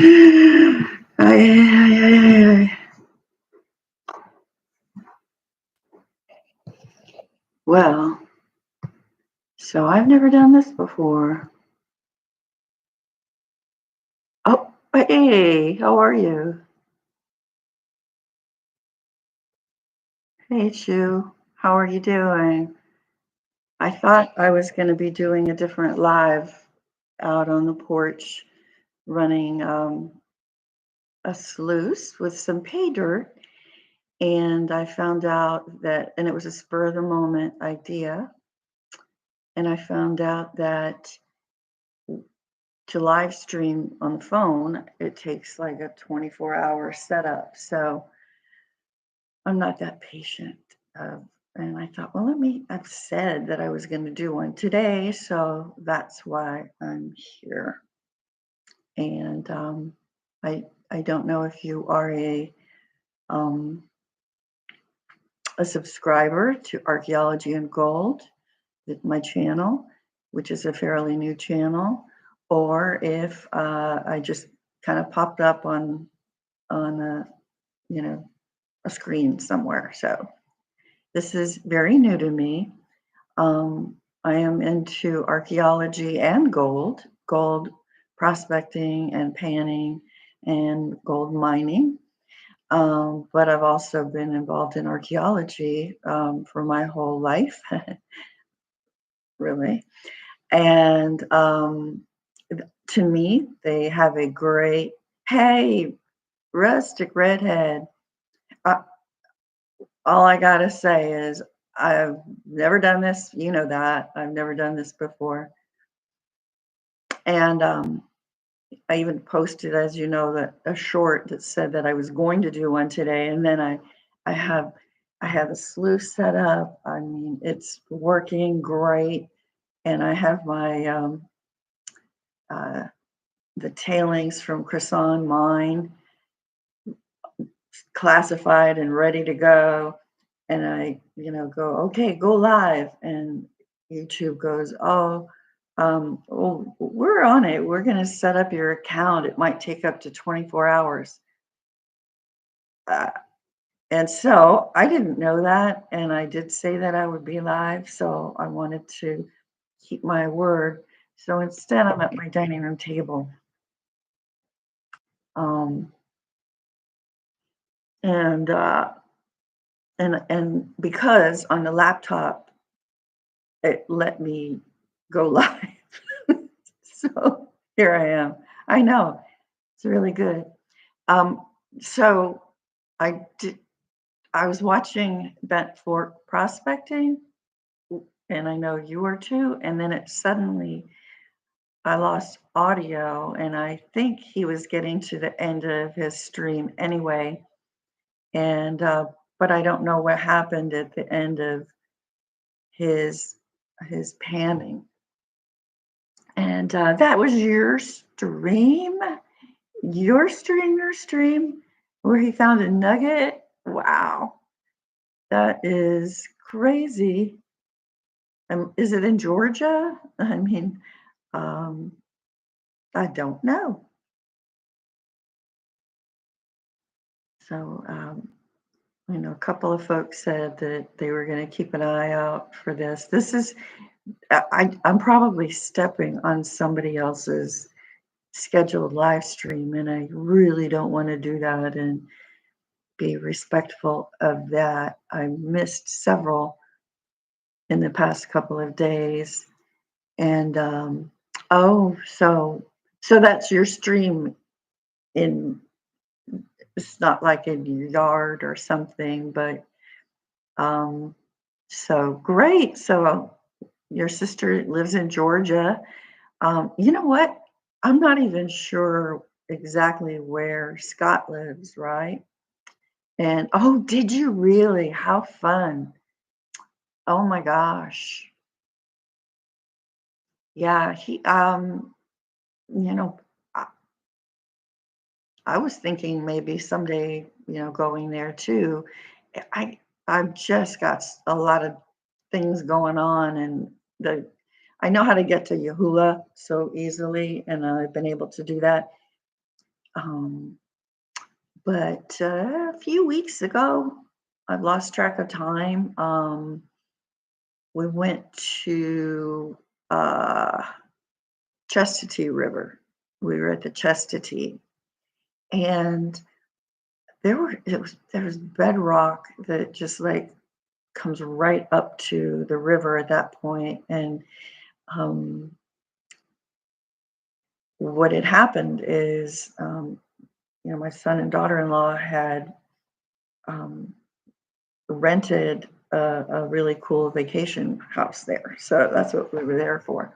Ay, ay, ay, ay, ay. Well, so I've never done this before. Oh, hey, how are you? Hey, Shu, how are you doing? I thought I was going to be doing a different live out on the porch running a sluice with some pay dirt. And I found out that, and it was a spur of the moment idea. And I found out that to live stream on the phone, it takes like a 24-hour setup. So I'm not that patient. Uh, and I thought, well, I've said that I was going to do one today. So that's why I'm here. And I don't know if you are um, a subscriber to Archaeology and Gold, my channel, which is a fairly new channel, or if I just kind of popped up on you know a screen somewhere. So this is very new to me. I am into archaeology and gold prospecting and panning and gold mining. But I've also been involved in archaeology for my whole life, really. And to me, they have a great, hey, rustic redhead. Uh, all I got to say is, I've never done this. You know that. I've never done this before. And I even posted, as you know, that a short that said that I was going to do one today. And then I have, I have a sluice set up. I mean, it's working great. And I have my, uh, the tailings from Croissant mine classified and ready to go. And I, go, okay, go live. And YouTube goes, oh, well, we're on it. We're going to set up your account. It might take up to 24 hours. Uh, and so I didn't know that. And I did say that I would be live. So I wanted to keep my word. So instead, I'm at my dining room table. Um, and and because on the laptop it let me go live. So here I am. I know, it's really good. Um, so I did. I was watching Bent Fork Prospecting, and I know you were too. And then it suddenly, I lost audio, and I think he was getting to the end of his stream anyway. And but I don't know what happened at the end of his his panning. And that was your stream, where he found a nugget. Wow, that is crazy. Is it in Georgia? I mean, um, I don't know. So, a couple of folks said that they were going to keep an eye out for this. This is, I'm probably stepping on somebody else's scheduled live stream, and I really don't want to do that and be respectful of that. I missed several in the past couple of days, and oh, so that's your stream in. It's not like in your yard or something, but um, so great. So your sister lives in Georgia. You know what? I'm not even sure exactly where Scott lives, right? And oh, did you really? How fun. Oh my gosh. Yeah, he you know, I, I was thinking maybe someday, going there too. I I've just got a lot of things going on, and the I know how to get to Yahuwah so easily, and I've been able to do that. Um, but a few weeks ago, I've lost track of time. We went to uh, Chastity River. We were at the Chastity, and there was bedrock that just like comes right up to the river at that point. And um, what had happened is, my son and daughter-in-law had um, rented a really cool vacation house there. So that's what we were there for.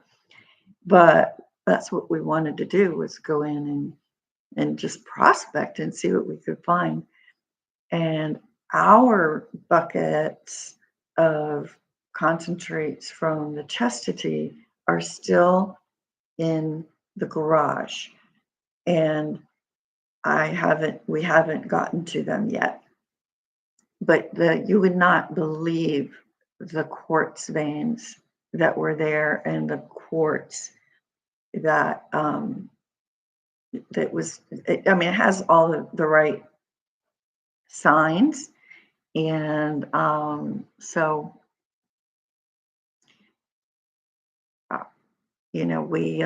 But that's what we wanted to do, was go in and just prospect and see what we could find. And our buckets of concentrates from the chastity are still in the garage. And we haven't gotten to them yet. But you would not believe the quartz veins that were there, and the quartz that I mean, it has all the right signs. And so uh, we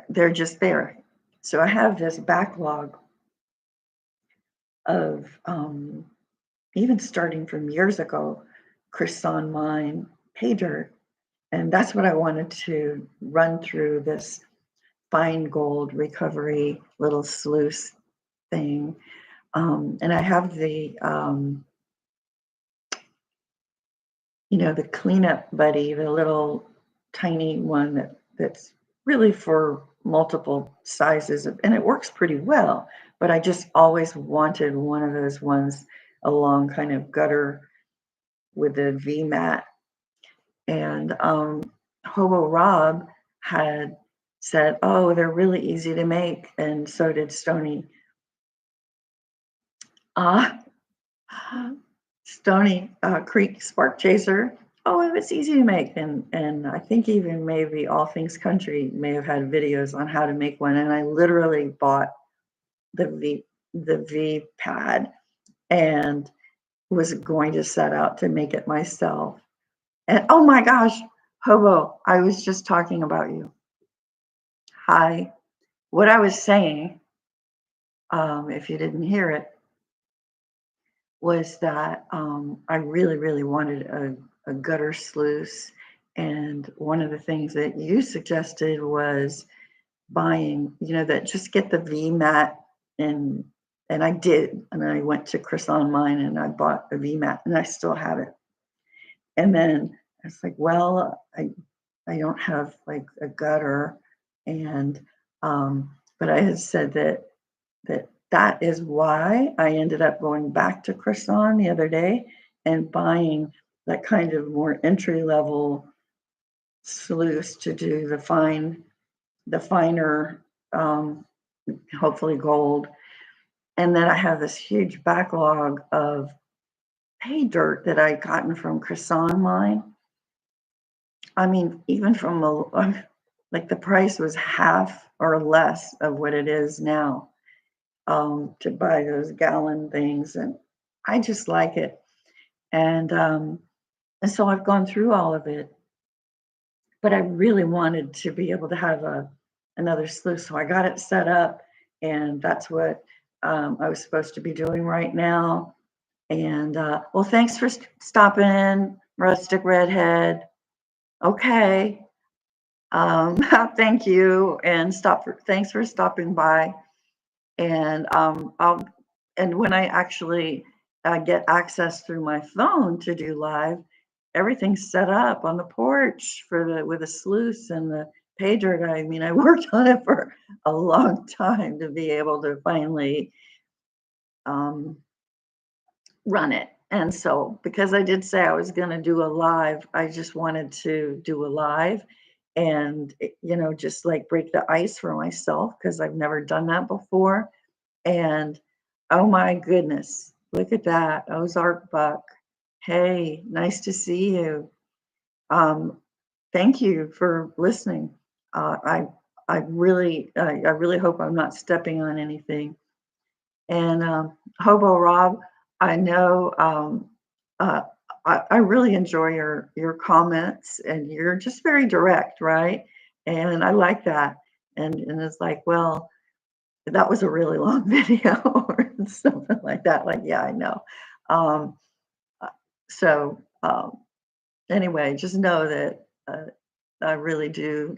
they're just there. So I have this backlog of even starting from years ago, Chryson mine pay dirt. And that's what I wanted to run through this fine gold recovery little sluice thing. And I have the cleanup buddy, the little tiny one that's really for multiple sizes, and it works pretty well. But I just always wanted one of those ones along kind of gutter with a V mat. And Hobo Rob had said, "Oh, they're really easy to make," and so did Stony. Uh, Stony Creek Spark Chaser. Oh, it was easy to make, and I think even maybe All Things Country may have had videos on how to make one. And I literally bought the V pad and was going to set out to make it myself. And oh my gosh, Hobo, I was just talking about you. Hi. What I was saying, if you didn't hear it, was that I really, really wanted a gutter sluice. And one of the things that you suggested was buying, that just get the V mat. And I did. And I went to Chris Online and I bought a V mat, and I still have it. And then I was like, well, I don't have like a gutter. And but I had said that is why I ended up going back to Croissant the other day and buying that kind of more entry level sluice to do the finer, um, hopefully gold. And then I have this huge backlog of pay dirt that I gotten from Croissant mine. I mean, even from like the price was half or less of what it is now, to buy those gallon things. And I just like it. And so I've gone through all of it, but I really wanted to be able to have another sluice. So I got it set up, and that's what I was supposed to be doing right now. And well, thanks for stopping in, Rustic Redhead. Okay. Thank you, and thanks for stopping by. And and when I actually get access through my phone to do live, everything's set up on the porch with a sluice and the pay dirt. I mean, I worked on it for a long time to be able to finally um, run it. And so, because I did say I was going to do a live, I just wanted to do a live and, just like break the ice for myself, because I've never done that before. And oh my goodness, look at that, Ozark Buck. Hey, nice to see you. Um, Thank you for listening. I I really hope I'm not stepping on anything. And Hobo Rob, I know uh, I really enjoy your comments, and you're just very direct, right? And I like that. And it's like, well, that was a really long video or something like that. Like, yeah, I know. Um, uh, so anyway, just know that I really do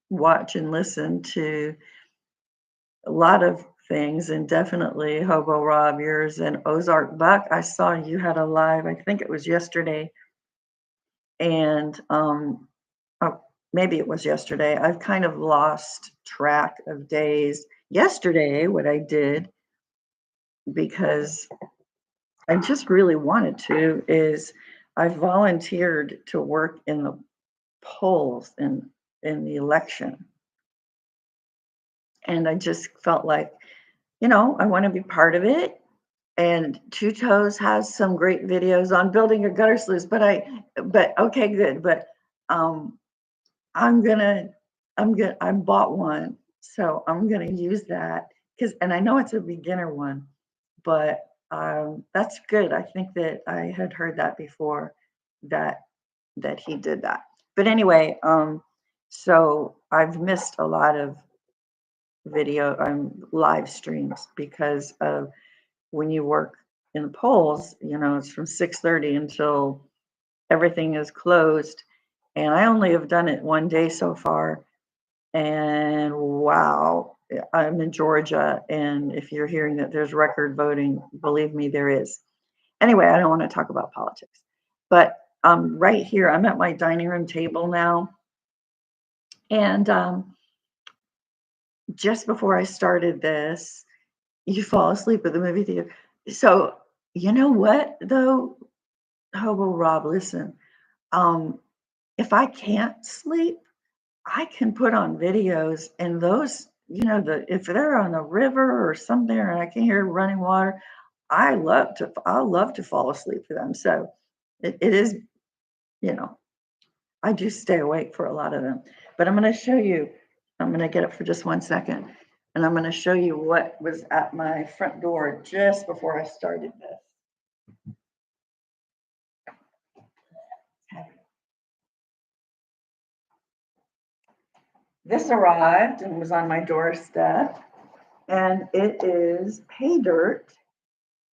watch and listen to a lot of things, and definitely Hobo Rob, yours, and Ozark Buck. I saw you had a live, I think it was yesterday, and oh, maybe it was yesterday. I've kind of lost track of days. Yesterday, what I did, because I just really wanted to, is I volunteered to work in the polls in the election. And I just felt like, I want to be part of it. And Two Toes has some great videos on building a gutter sluice, but okay, good. But um, I'm gonna, I bought one, so I'm gonna use that and I know it's a beginner one, but that's good. I think that I had heard that before, that that he did that. But anyway, so I've missed a lot of video live streams because of when you work in the polls, it's from 6:30 until everything is closed. And I only have done it one day so far. And wow, I'm in Georgia. And if you're hearing that there's record voting, believe me, there is. Anyway, I don't want to talk about politics. But right here, I'm at my dining room table now. And just before I started this, you fall asleep at the movie theater. So, you know what, though, Hobo Rob, listen, um, if I can't sleep, I can put on videos, and those, if they're on a river or something, and I can hear running water, I love to fall asleep to them. So it is, you know, I do stay awake for a lot of them. But I'm going to get up for just 1 second, and I'm going to show you what was at my front door just before I started this. This arrived and was on my doorstep, and it is pay dirt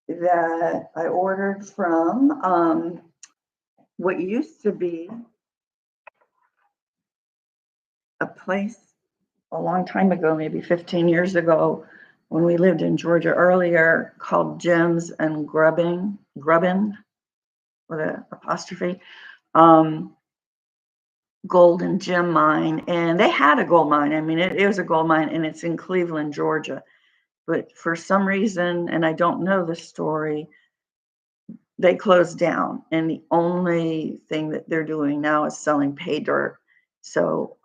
that I ordered from what used to be a place a long time ago, maybe 15 years ago, when we lived in Georgia earlier, called Gems and Grubbin with an apostrophe, um, gold and gem mine. And they had a gold mine. I mean, it was a gold mine, and it's in Cleveland, Georgia. But for some reason, and I don't know the story, they closed down, and the only thing that they're doing now is selling pay dirt. So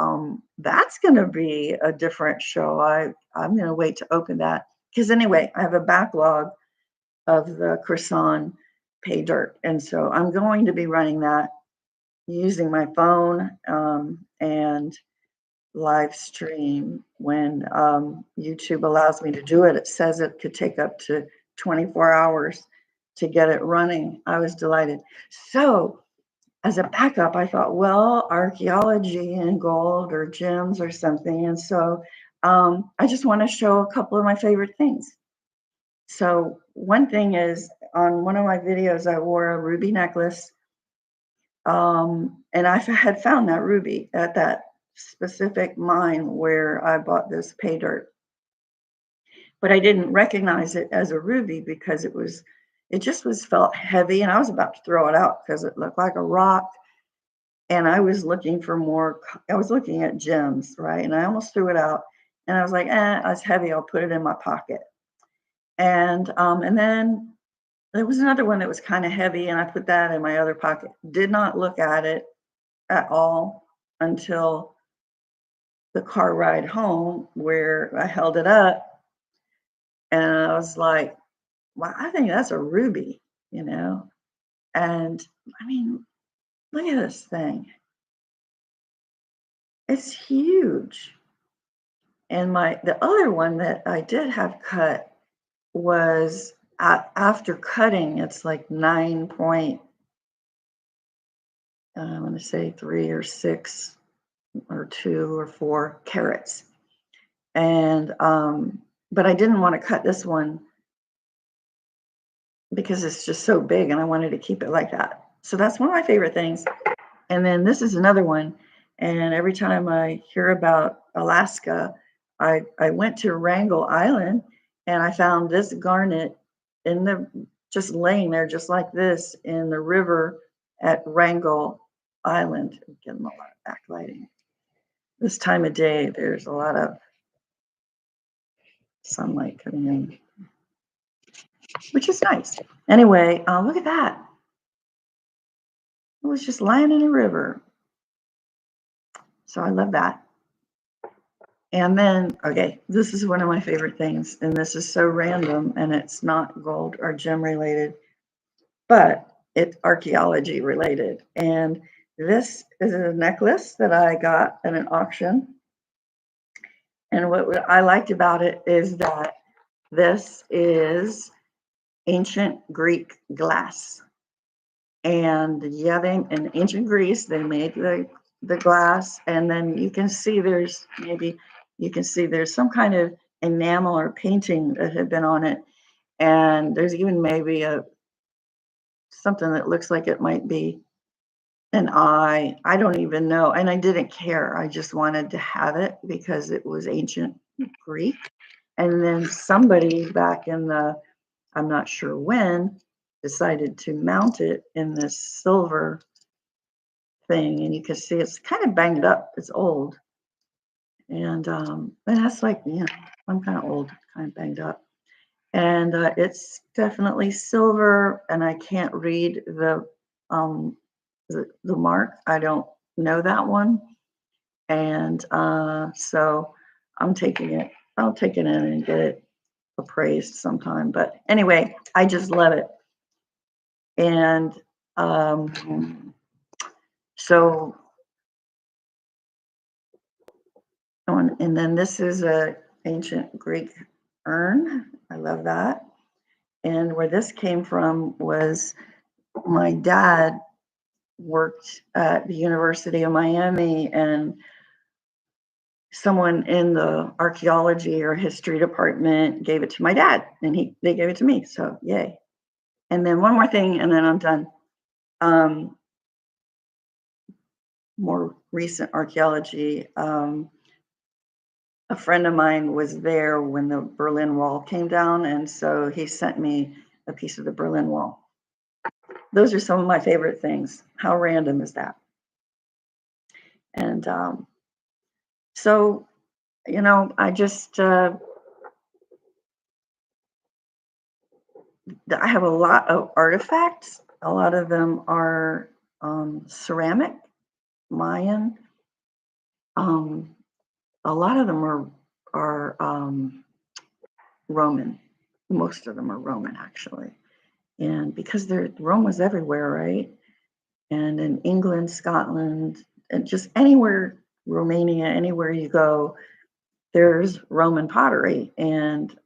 that's going to be a different show. I'm going to wait to open that, because anyway, I have a backlog of the croissant pay dirt, and so I'm going to be running that using my phone and live stream when YouTube allows me to do it. It says it could take up to 24 hours to get it running. I was delighted. So, as a backup, I thought, well, archaeology and gold or gems or something. And so, I just want to show a couple of my favorite things. So, one thing is, on one of my videos, I wore a ruby necklace. And I had found that ruby at that specific mine where I bought this pay dirt, but I didn't recognize it as a ruby because it just was felt heavy, and I was about to throw it out because it looked like a rock. And I was looking for more. I was looking at gems, right? And I almost threw it out, and I was like, it's heavy. I'll put it in my pocket. And then there was another one that was kind of heavy, and I put that in my other pocket. Did not look at it at all until the car ride home, where I held it up, and I was like, "Wow, I think that's a ruby," you know. And I mean, look at this thing. It's huge. And the other one that I did have cut was after cutting, it's like 9 point, I want to say 3 or 6 or 2 or 4 carats. And but I didn't want to cut this one because it's just so big and I wanted to keep it like that. So that's one of my favorite things. And then this is another one. And every time I hear about Alaska, I went to Wrangel Island and I found this garnet in the just laying there just like this in the river at Wrangel Island. I'm getting a lot of backlighting. This time of day, there's a lot of sunlight coming in, which is nice. Anyway, look at that. It was just lying in a river. So I love that. And then, okay, this is one of my favorite things, and this is so random, and it's not gold or gem related, but it's archaeology related. And this is a necklace that I got at an auction. And what I liked about it is that this is ancient Greek glass. And yeah, in ancient Greece, they made the glass, and then you can see there's some kind of enamel or painting that had been on it, and there's even maybe a something that looks like it might be an eye. I don't even know, and I didn't care. I just wanted to have it because it was ancient Greek. And then somebody back in I'm not sure when, decided to mount it in this silver thing, and you can see it's kind of banged up. It's old, and that's like, I'm kind of old, kind of banged up, and it's definitely silver. And I can't read um, the mark. I don't know that one, and so I'm taking it. I'll take it in and get it appraised sometime. But anyway, I just love it, and so. And then this is a ancient Greek urn. I love that. And where this came from was my dad worked at the University of Miami, and someone in the archaeology or history department gave it to my dad, and they gave it to me. So yay. And then one more thing, and then I'm done. More recent archaeology. A friend of mine was there when the Berlin Wall came down, and so he sent me a piece of the Berlin Wall. Those are some of my favorite things. How random is that? And so, I just I have a lot of artifacts. A lot of them are ceramic, Mayan. A lot of them are Roman. Most of them are Roman, actually. And because Rome was everywhere, right? And in England, Scotland, and just anywhere, Romania, anywhere you go, there's Roman pottery. And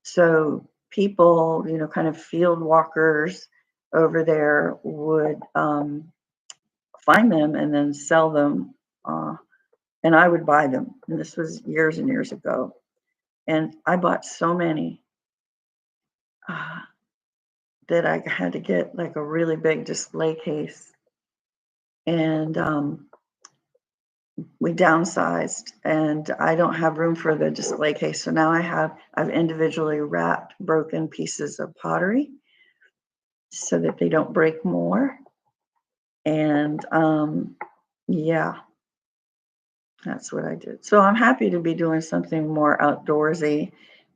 so people, kind of field walkers over there would find them and then sell them. And I would buy them. And this was years and years ago. And I bought so many that I had to get like a really big display case. And we downsized, and I don't have room for the display case. So now I've individually wrapped broken pieces of pottery so that they don't break more. And yeah, that's what I did. So I'm happy to be doing something more outdoorsy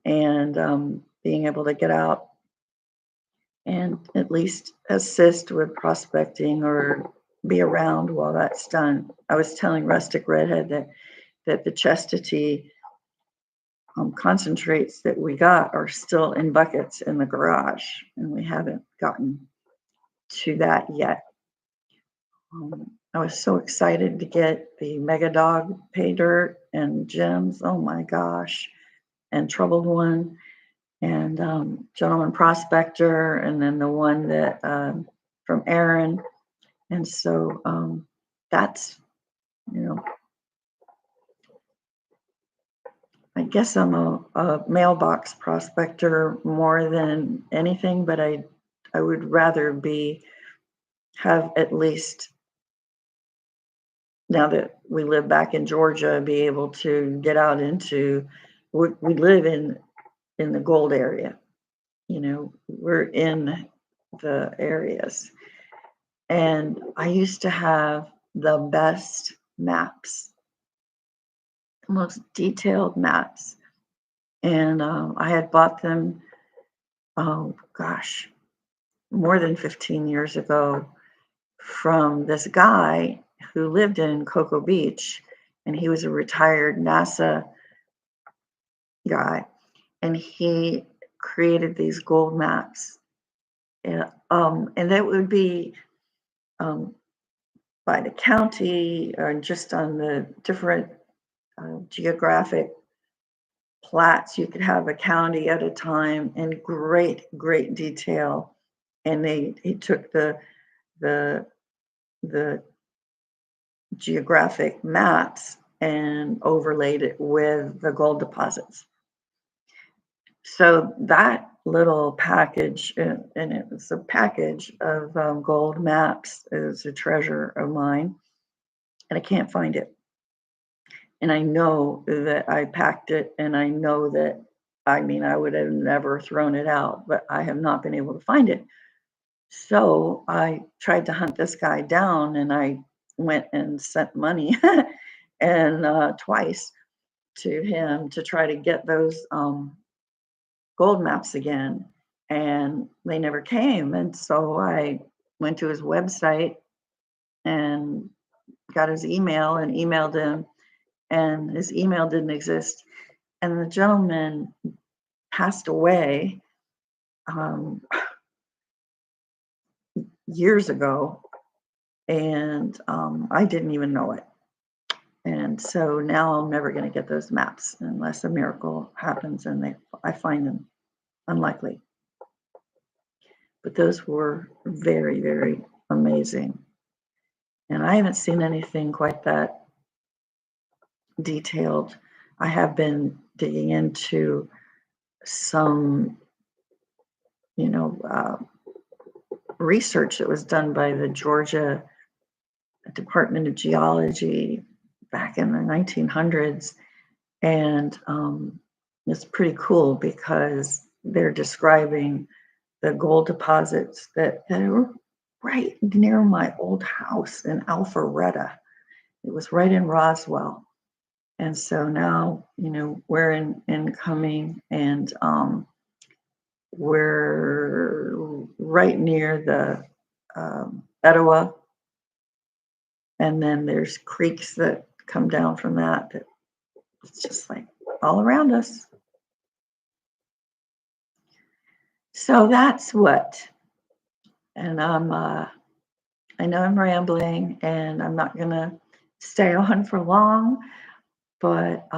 and being able to get out and at least assist with prospecting or be around while that's done. I was telling Rustic Redhead that the chastity concentrates that we got are still in buckets in the garage, and we haven't gotten to that yet. I was so excited to get the Mega Dog pay dirt and gems. Oh my gosh. And Troubled One and Gentleman Prospector, and then the one that from Aaron. And so that's, you know, I guess I'm a mailbox prospector more than anything, but I would rather be have at least now that we live back in Georgia, be able to get out into we live in the gold area. You know, we're in the areas. And I used to have the best maps, most detailed maps. And I had bought them, oh gosh, more than 15 years ago from this guy who lived in Cocoa Beach. And he was a retired NASA guy. And he created these gold maps. And that would be um, by the county or just on the different geographic plats. You could have a county at a time in great detail. And he took the the geographic maps and overlaid it with the gold deposits. So that little package, and it was a package of gold maps, is a treasure of mine, and I can't find it. And I know that I packed it, and I know that, I mean, I would have never thrown it out, but I have not been able to find it. So I tried to hunt this guy down, and I went and sent money and twice to him to try to get those gold maps again, and they never came. And so I went to his website and got his email and emailed him, and his email didn't exist. And the gentleman passed away um, years ago, and I didn't even know it. And so now I'm never going to get those maps unless a miracle happens and I find them. Unlikely. But those were very amazing. And I haven't seen anything quite that detailed. I have been digging into some, you know, research that was done by the Georgia Department of Geology back in the 1900s. And it's pretty cool because they're describing the gold deposits that were right near my old house in Alpharetta. It was right in Roswell. And so now, you know, we're in incoming, and we're right near the Etowah. And then there's creeks that come down from that it's just like all around us. So that's what. And I know I'm rambling and I'm not going to stay on for long, but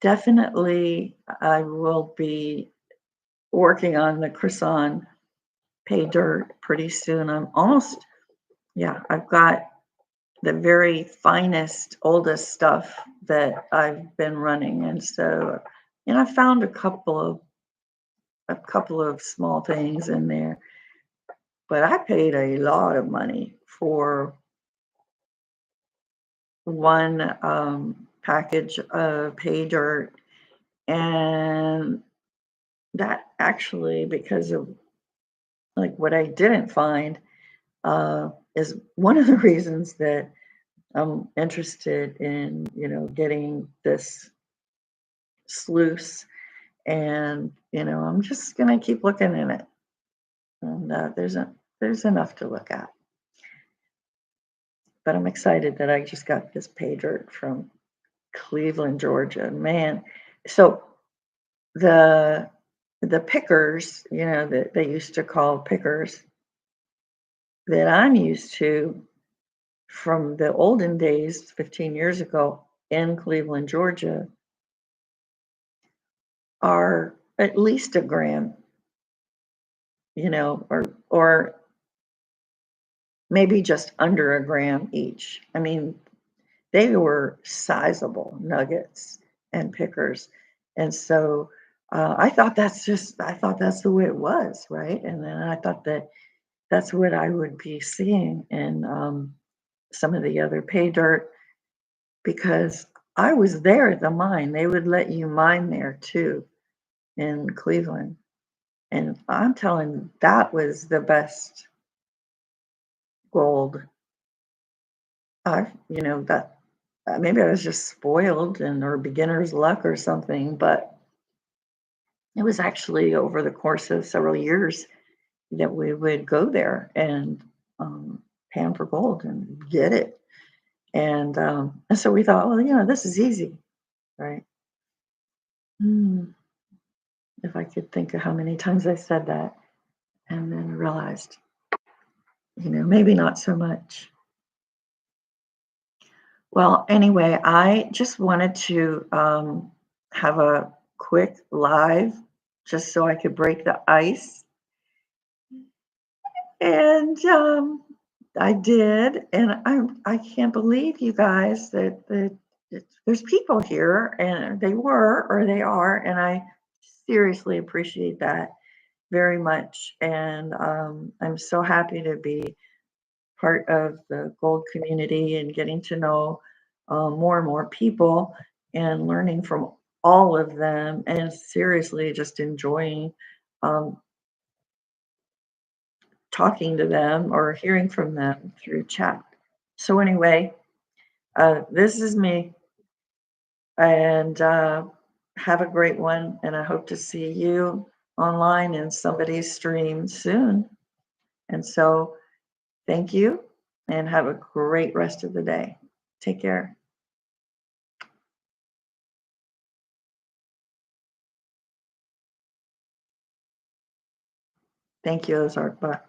definitely I will be working on the Croissant pay dirt pretty soon. I'm almost, yeah, I've got the very finest, oldest stuff that I've been running. And so, I found a couple of small things in there, but I paid a lot of money for one package of pay dirt, and that actually, because of like what I didn't find, is one of the reasons that I'm interested in, getting this sluice, and I'm just gonna keep looking in it, and there's enough to look at. But I'm excited that I just got this pay dirt from Cleveland, Georgia. Man, so the pickers, that they used to call pickers, that I'm used to from the olden days, 15 years ago in Cleveland, Georgia, are at least a gram, or maybe just under a gram each. I mean, they were sizable nuggets and pickers. And so I thought that's the way it was, right? And then I thought that that's what I would be seeing in some of the other pay dirt because I was there at the mine. They would let you mine there too in Cleveland. And I'm telling you, that was the best gold. That maybe I was just spoiled and or beginner's luck or something, but it was actually over the course of several years that we would go there and pan for gold and get it. And so we thought, well, this is easy, right? Hmm, if I could think of how many times I said that and then realized, maybe not so much. Well, anyway, I just wanted to have a quick live just so I could break the ice. And I did. And I can't believe you guys that there's people here and they were or they are. And I seriously appreciate that very much. And I'm so happy to be part of the gold community and getting to know more and more people and learning from all of them and seriously just enjoying um, talking to them or hearing from them through chat. So anyway, this is me and have a great one. And I hope to see you online in somebody's stream soon. And so thank you and have a great rest of the day. Take care. Thank you, Ozark. Bye.